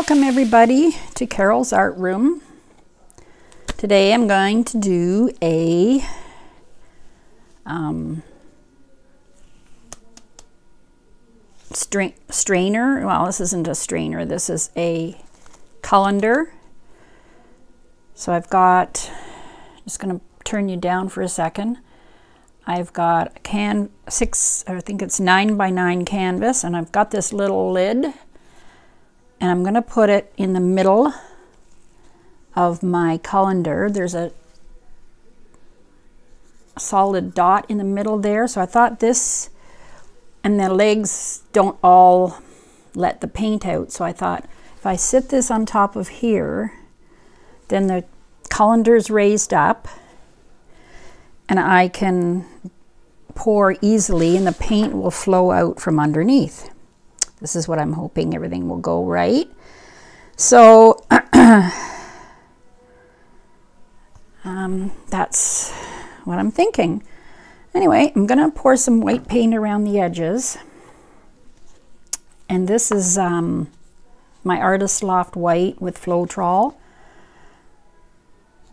Welcome everybody to Carole's Art Room. Today I'm going to do a strainer. Well, this isn't a strainer, this is a colander. So I've got, just going to turn you down for a second. I've got a I think it's 9x9 canvas, and I've got this little lid, and I'm going to put it in the middle of my colander. There's a solid dot in the middle there, so I thought this, and the legs don't all let the paint out, so I thought if I sit this on top of here, then the colander's raised up and I can pour easily and the paint will flow out from underneath. This is what I'm hoping. Everything will go right. So that's what I'm thinking. Anyway, I'm gonna pour some white paint around the edges, and this is my Artist Loft White with Floetrol.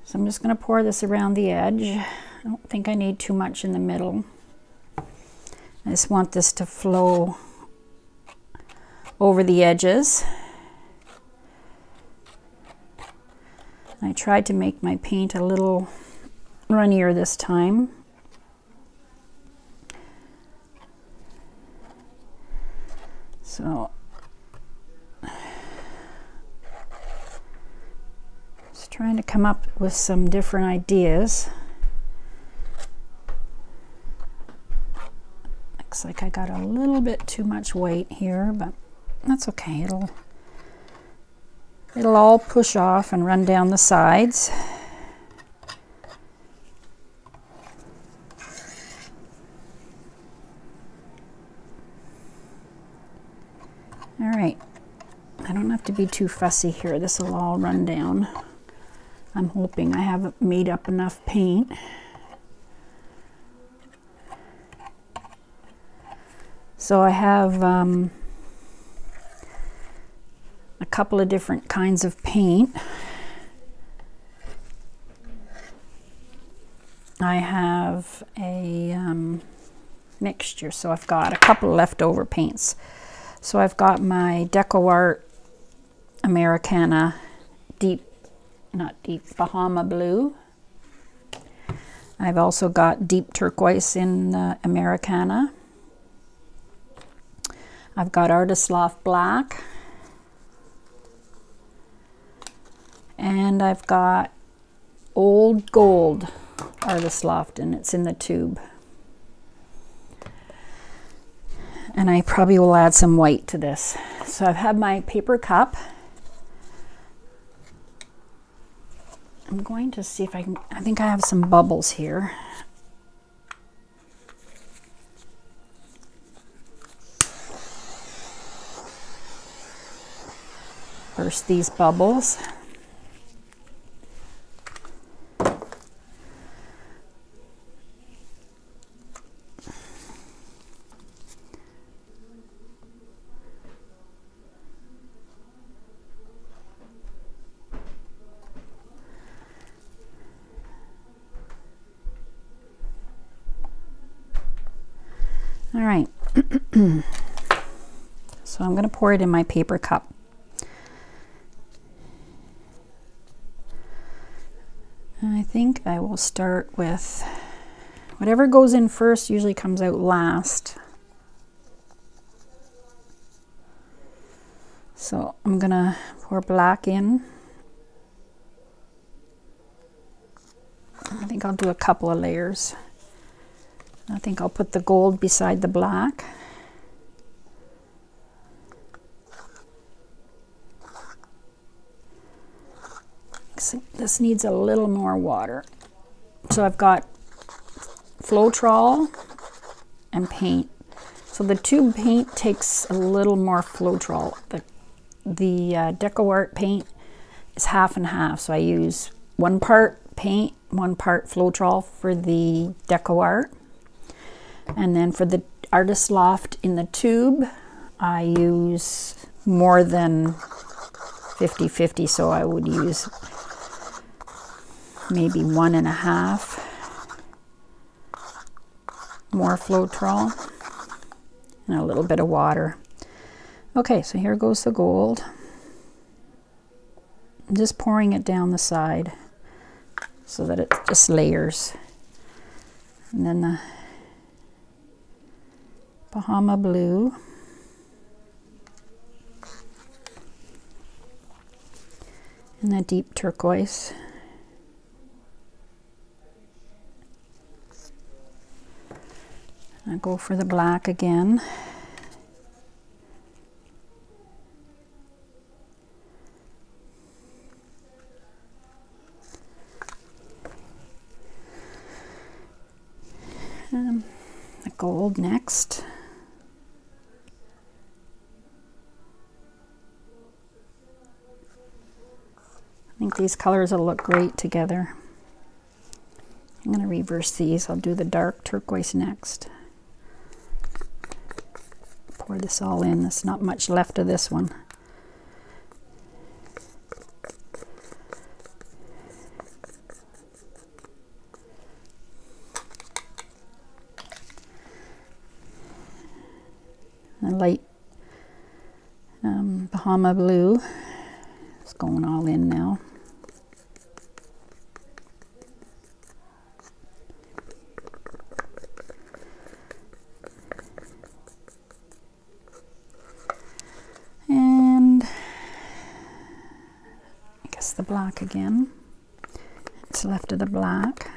So I'm just gonna pour this around the edge. I don't think I need too much in the middle. I just want this to flow over the edges. I tried to make my paint a little runnier this time. So just trying to come up with some different ideas. Looks like I got a little bit too much white here, but that's okay. It'll all push off and run down the sides. All right, I don't have to be too fussy here. This will all run down. I'm hoping I haven't made up enough paint. So I have a couple of different kinds of paint. I have a mixture, so I've got a couple of leftover paints. So I've got my Deco Americana Bahama Blue. I've also got deep turquoise in Americana. I've got Artist Loft Black. And I've got Old Gold Artist Loft, and it's in the tube. And I probably will add some white to this. So I've had my paper cup. I'm going to see if I can, I think I have some bubbles here. Burst these bubbles. All right, so I'm going to pour it in my paper cup. And I think I will start with whatever goes in first usually comes out last. So I'm going to pour black in. I think I'll do a couple of layers. I think I'll put the gold beside the black. This needs a little more water. So I've got Floetrol and paint. So the tube paint takes a little more Floetrol. The Deco Art paint is half and half. So I use 1 part paint, 1 part Floetrol for the Deco Art. And then for the Artist Loft in the tube, I use more than 50-50, so I would use maybe 1.5 more Floetrol and a little bit of water. Okay, so here goes the gold. I'm just pouring it down the side so that it just layers. And then the Bahama blue. And the deep turquoise. I'll go for the black again. The gold next. I think these colors will look great together. I'm going to reverse these. I'll do the dark turquoise next. Pour this all in. There's not much left of this one. A light Bahama blue. It's going all in now. And I guess the black again. What's left of the black.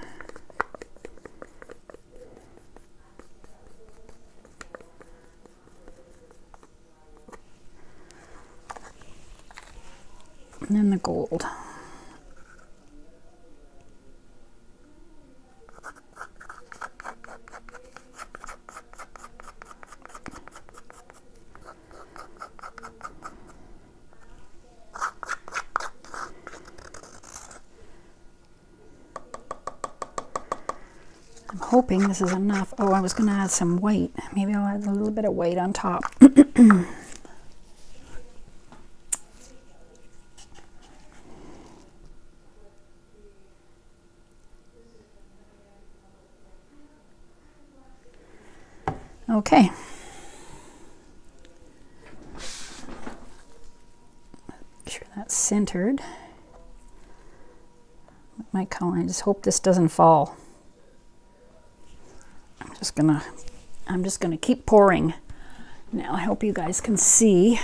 And then the gold. I'm hoping this is enough. Oh, I was going to add some white. Maybe I'll add a little bit of white on top. Okay. Make sure that's centered. With my color, I just hope this doesn't fall. I'm just gonna keep pouring. Now I hope you guys can see.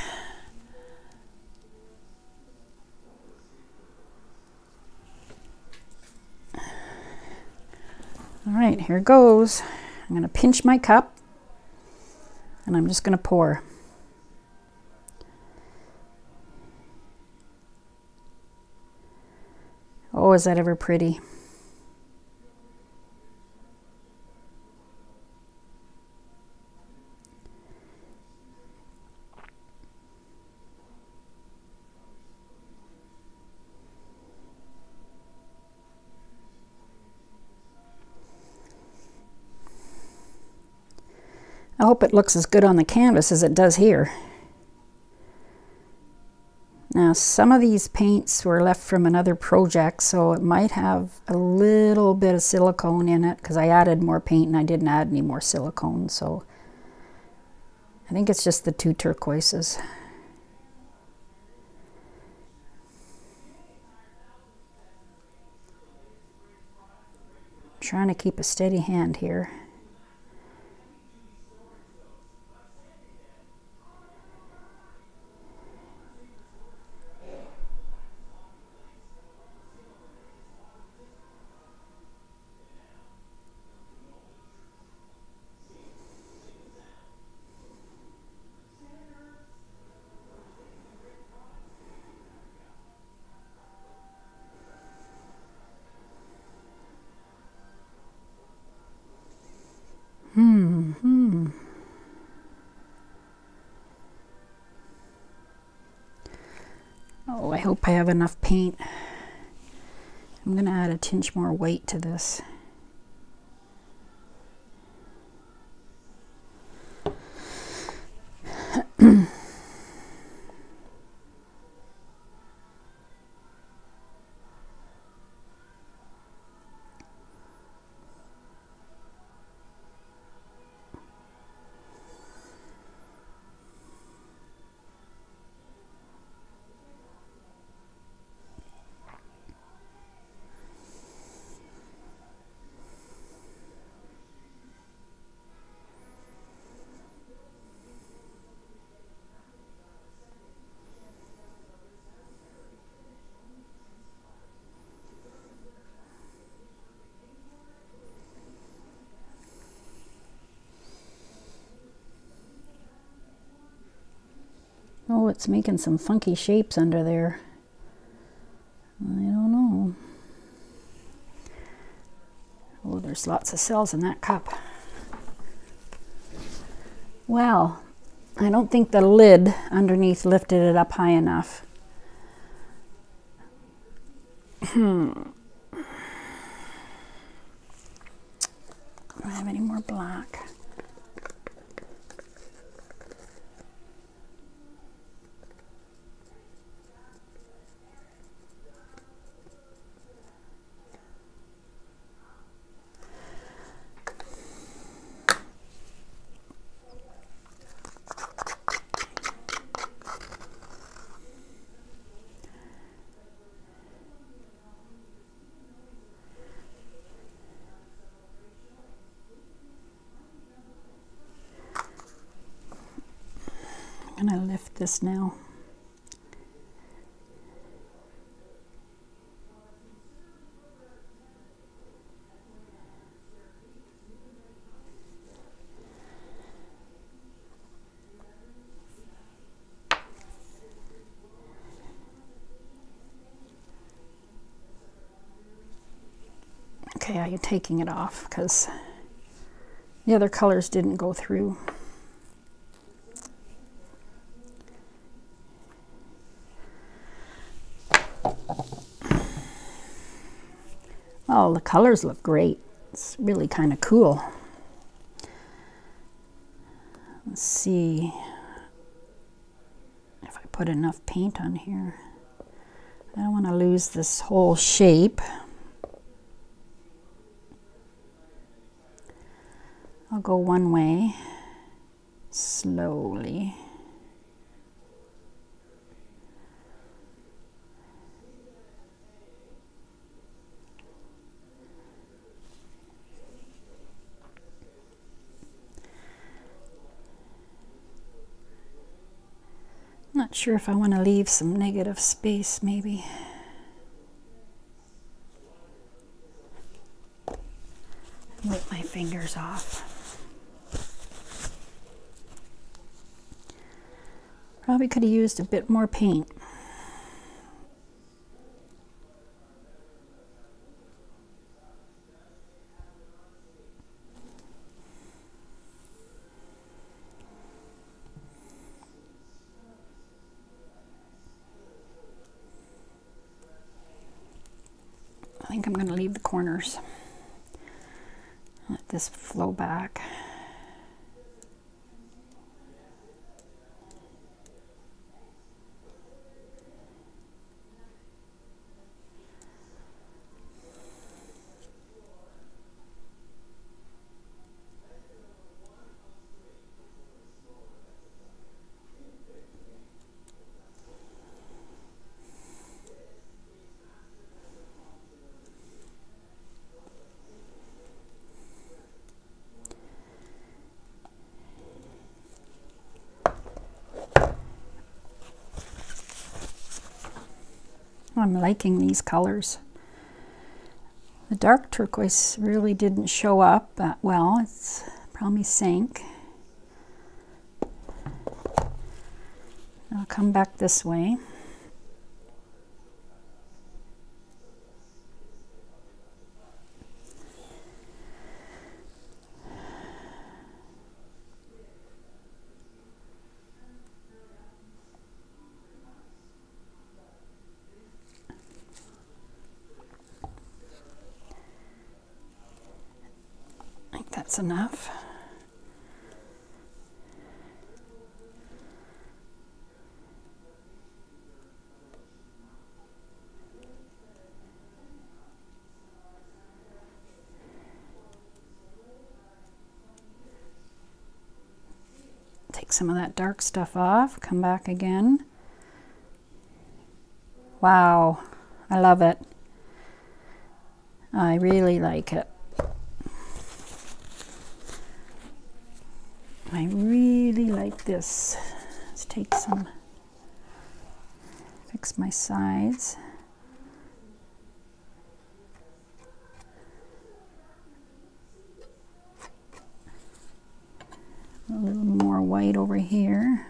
All right, here goes. I'm gonna pinch my cup. And I'm just going to pour. Oh, is that ever pretty? I hope it looks as good on the canvas as it does here. Now, some of these paints were left from another project, so it might have a little bit of silicone in it because I added more paint and I didn't add any more silicone, so I think it's just the two turquoises. I'm trying to keep a steady hand here. Oh, I hope I have enough paint. I'm going to add a tinge more white to this. Oh, it's making some funky shapes under there. I don't know. Oh, there's lots of cells in that cup. Well, I don't think the lid underneath lifted it up high enough. Do I have any more black? I'm going to lift this now. Okay, I'm taking it off because the other colors didn't go through. Oh, the colors look great. It's really kind of cool. Let's see if I put enough paint on here. I don't want to lose this whole shape. I'll go one way, slowly. Not sure if I want to leave some negative space, maybe. Wipe my fingers off. Probably could have used a bit more paint. I think I'm going to leave the corners. Let this flow back. I'm liking these colors. The dark turquoise really didn't show up that well. It's probably sank. I'll come back this way. That's enough. Take some of that dark stuff off, come back again. Wow, I love it. I really like it. I really like this. Let's take some, fix my sides. A little more white over here.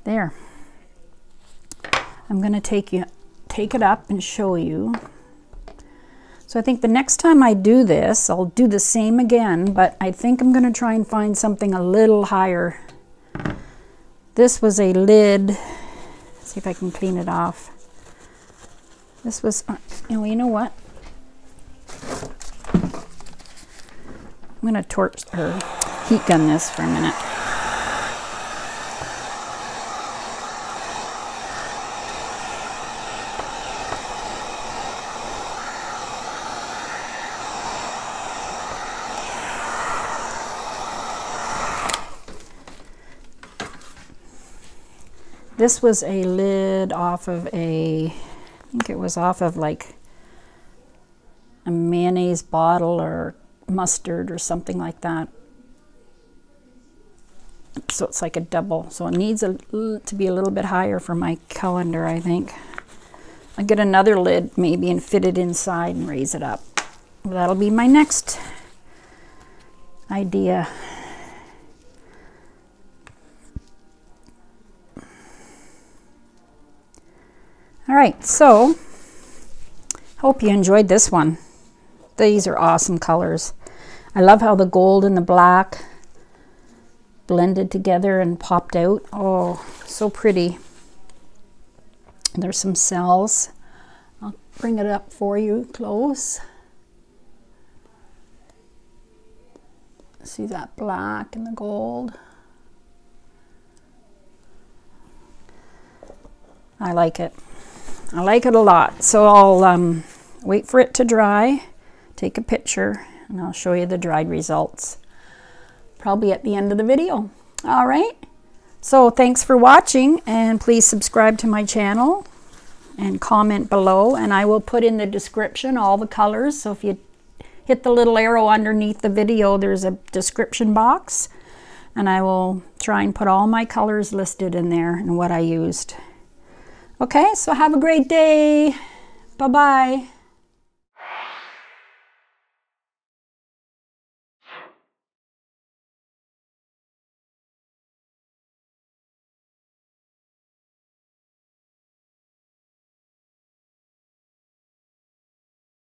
There. I'm going to take it up and show you. So I think the next time I do this, I'll do the same again, but I think I'm going to try and find something a little higher. This was a lid. Let's see if I can clean it off. This was, you know what? I'm going to torch or heat gun this for a minute. This was a lid off of I think it was off of like a mayonnaise bottle or mustard or something like that. So it's like a double. So it needs to be a little bit higher for my colander, I think. I'll get another lid maybe and fit it inside and raise it up. That'll be my next idea. All right, so hope you enjoyed this one. These are awesome colors. I love how the gold and the black blended together and popped out. Oh, so pretty. There's some cells. I'll bring it up for you close. See that black and the gold? I like it. I like it a lot. So I'll wait for it to dry, take a picture, and I'll show you the dried results. Probably at the end of the video. All right. So thanks for watching, and please subscribe to my channel and comment below, and I will put in the description all the colors. So if you hit the little arrow underneath the video, there's a description box, and I will try and put all my colors listed in there and what I used. Okay, so have a great day. Bye-bye.